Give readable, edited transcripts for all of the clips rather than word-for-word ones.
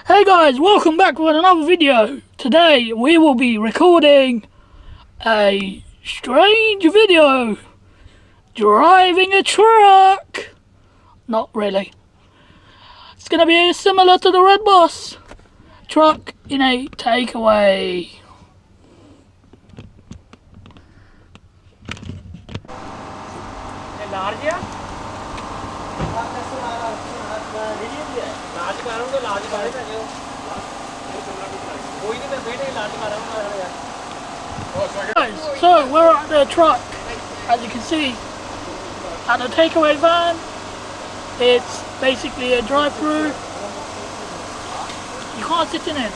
Hey guys, welcome back with another video. Today we will be recording a strange video. Driving a truck. Not really. It's going to be similar to the red bus truck in a takeaway. So we're at the truck, as you can see, at the takeaway van. It's basically a drive-through. You can't sit in it.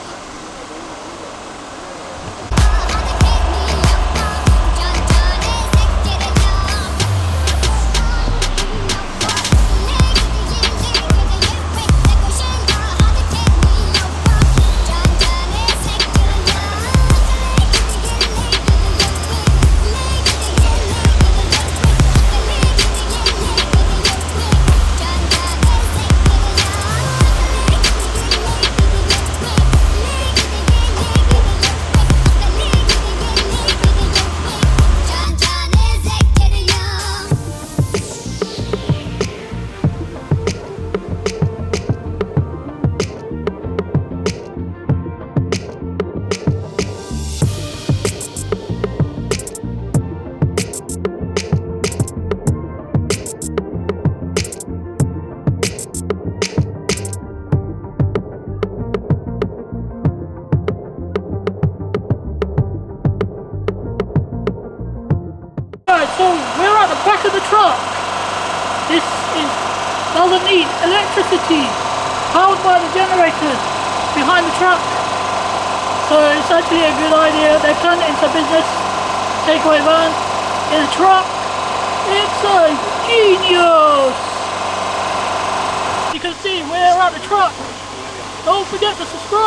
So we're at the back of the truck. This doesn't need electricity, powered by the generators behind the truck. So it's actually a good idea. They've turned it into business. Takeaway van in a truck. It's a genius. You can see we're at the truck. Don't forget to subscribe.